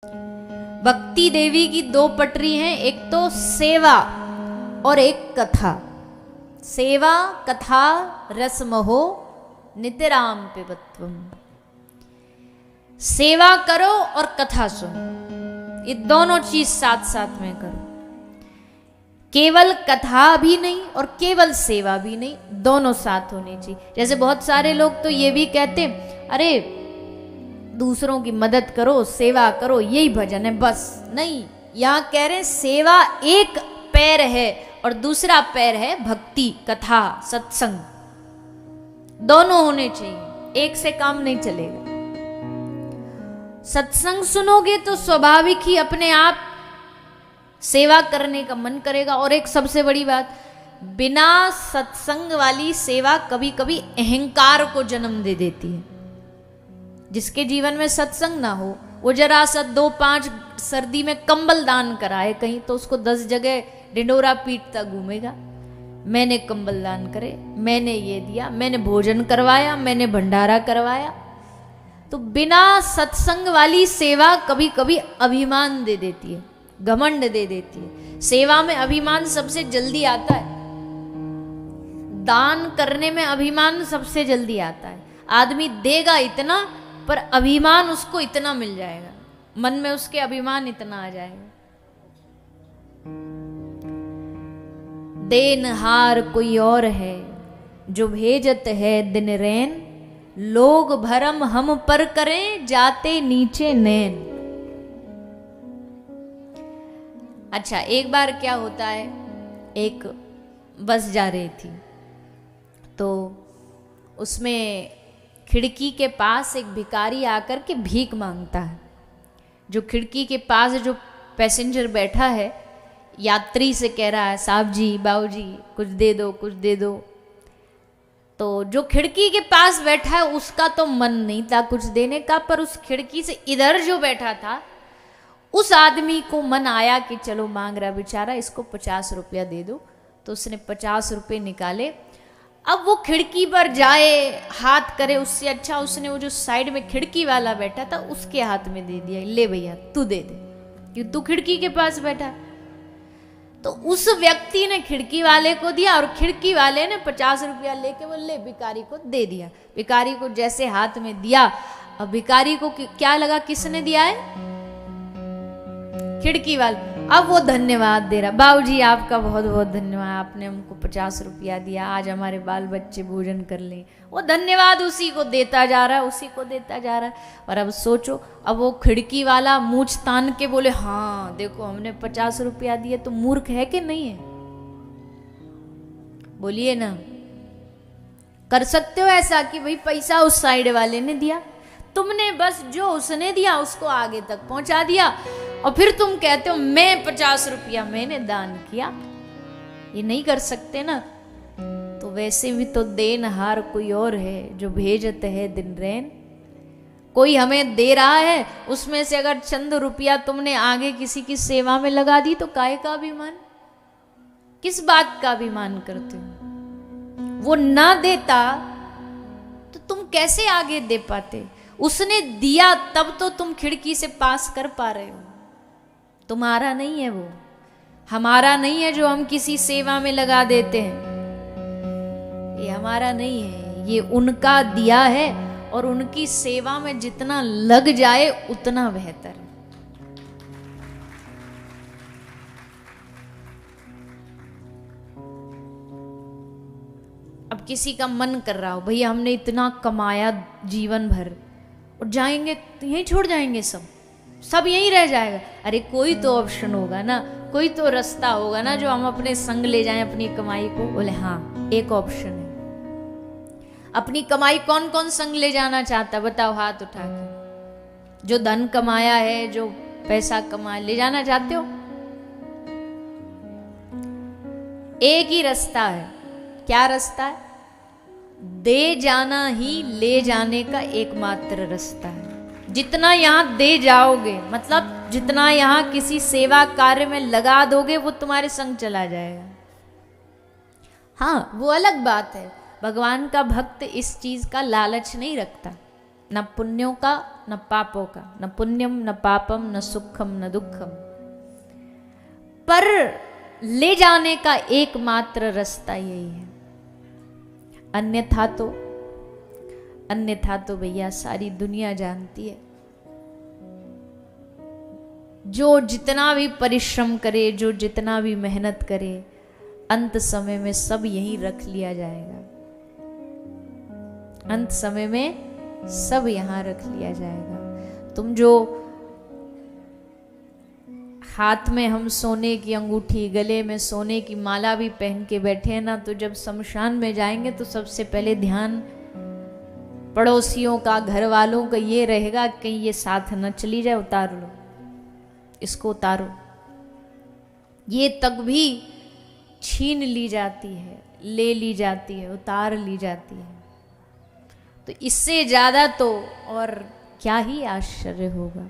भक्ति देवी की दो पटरी हैं, एक तो सेवा और एक कथा। सेवा कथा रसमहो नितराम पिबत्वम। सेवा करो और कथा सुनो, ये दोनों चीज साथ साथ में करो। केवल कथा भी नहीं और केवल सेवा भी नहीं, दोनों साथ होनी चाहिए। जैसे बहुत सारे लोग तो ये भी कहते हैं, अरे दूसरों की मदद करो, सेवा करो, यही भजन है बस। नहीं, यहां कह रहे हैं सेवा एक पैर है और दूसरा पैर है भक्ति, कथा, सत्संग। दोनों होने चाहिए, एक से काम नहीं चलेगा। सत्संग सुनोगे तो स्वाभाविक ही अपने आप सेवा करने का मन करेगा। और एक सबसे बड़ी बात, बिना सत्संग वाली सेवा कभी कभी अहंकार को जन्म दे देती है। जिसके जीवन में सत्संग ना हो, वो जरा सा 2-5 सर्दी में कंबल दान कराए कहीं, तो उसको 10 जगह डिंडोरा पीटता घूमेगा। मैंने कंबल दान करे, मैंने ये दिया, मैंने भोजन करवाया, मैंने भंडारा करवाया। तो बिना सत्संग वाली सेवा कभी कभी अभिमान दे देती है, घमंड दे देती है। सेवा में अभिमान सबसे जल्दी आता है, दान करने में अभिमान सबसे जल्दी आता है। आदमी देगा इतना पर अभिमान उसको इतना मिल जाएगा, मन में उसके अभिमान इतना आ जाएगा। देनहार कोई और है जो भेजत है दिन रैन, लोग भरम हम पर करें जाते नीचे नैन। अच्छा, एक बार क्या होता है, एक बस जा रही थी तो उसमें खिड़की के पास एक भिखारी आकर के भीख मांगता है। जो खिड़की के पास जो पैसेंजर बैठा है, यात्री से कह रहा है, साहब जी, बाबू जी, कुछ दे दो, कुछ दे दो। तो जो खिड़की के पास बैठा है उसका तो मन नहीं था कुछ देने का, पर उस खिड़की से इधर जो बैठा था उस आदमी को मन आया कि चलो मांग रहा बेचारा, इसको 50 रुपया दे दो। तो उसने 50 रुपये निकाले। अब वो खिड़की पर जाए, हाथ करे, उससे अच्छा उसने वो जो साइड में खिड़की वाला बैठा था उसके हाथ में दे दिया, ले भैया तू दे दे, क्योंकि तू खिड़की के पास बैठा। तो उस व्यक्ति ने खिड़की वाले को दिया और खिड़की वाले ने 50 रुपया लेके वो ले भिखारी को दे दिया। भिखारी को जैसे हाथ में दिया, अब भिखारी को क्या लगा किसने दिया है, खिड़की वाले। अब वो धन्यवाद दे रहा, बाबू जी आपका बहुत बहुत धन्यवाद, आपने हमको 50 रुपया दिया, आज हमारे बाल बच्चे भोजन कर लें। वो धन्यवाद उसी को देता जा रहा है, उसी को देता जा रहा है। और अब सोचो, अब वो खिड़की वाला मूंछ तान के बोले, हाँ देखो हमने 50 रुपया दिए, तो मूर्ख है कि नहीं है? बोलिए ना, कर सकते हो ऐसा कि भाई पैसा उस साइड वाले ने दिया, तुमने बस जो उसने दिया उसको आगे तक पहुंचा दिया, और फिर तुम कहते हो मैं 50 रुपया मैंने दान किया। ये नहीं कर सकते ना। तो वैसे भी तो देनहार कोई और है जो भेजत है दिन रैन। कोई हमें दे रहा है, उसमें से अगर चंद रुपया तुमने आगे किसी की सेवा में लगा दी तो काहे का अभिमान, किस बात का अभिमान करते हो? वो ना देता तो तुम कैसे आगे दे पाते? उसने दिया तब तो तुम खिड़की से पास कर पा रहे हो। तुम्हारा नहीं है वो, हमारा नहीं है जो हम किसी सेवा में लगा देते हैं। ये हमारा नहीं है, ये उनका दिया है, और उनकी सेवा में जितना लग जाए उतना बेहतर है। अब किसी का मन कर रहा हो, भैया हमने इतना कमाया जीवन भर और जाएंगे तो यहीं छोड़ जाएंगे, सब यहीं रह जाएगा। अरे कोई तो ऑप्शन होगा ना, कोई तो रास्ता होगा ना जो हम अपने संग ले जाएं अपनी कमाई को। बोले हाँ, एक ऑप्शन है। अपनी कमाई कौन कौन संग ले जाना चाहता, बताओ हाथ उठा के। जो धन कमाया है, जो पैसा कमाया, ले जाना चाहते हो? एक ही रास्ता है। क्या रास्ता है? दे जाना ही ले जाने का एकमात्र रास्ता है। जितना यहां दे जाओगे, मतलब जितना यहां किसी सेवा कार्य में लगा दोगे, वो तुम्हारे संग चला जाएगा। हाँ, वो अलग बात है, भगवान का भक्त इस चीज का लालच नहीं रखता। न पुण्यों का न पापों का, न पुण्यम न पापम न सुखम न दुखम, पर ले जाने का एकमात्र रास्ता यही है। अन्यथा तो भैया सारी दुनिया जानती है, जो जितना भी परिश्रम करे, जो जितना भी मेहनत करे, अंत समय में सब यहीं रख लिया जाएगा। अंत समय में सब यहां रख लिया जाएगा। तुम जो हाथ में हम सोने की अंगूठी, गले में सोने की माला भी पहन के बैठे हैं ना, तो जब शमशान में जाएंगे तो सबसे पहले ध्यान पड़ोसियों का, घर वालों का ये रहेगा कहीं ये साथ न चली जाए, उतार लो, इसको उतारो। ये तक भी छीन ली जाती है, ले ली जाती है, उतार ली जाती है। तो इससे ज्यादा तो और क्या ही आश्चर्य होगा।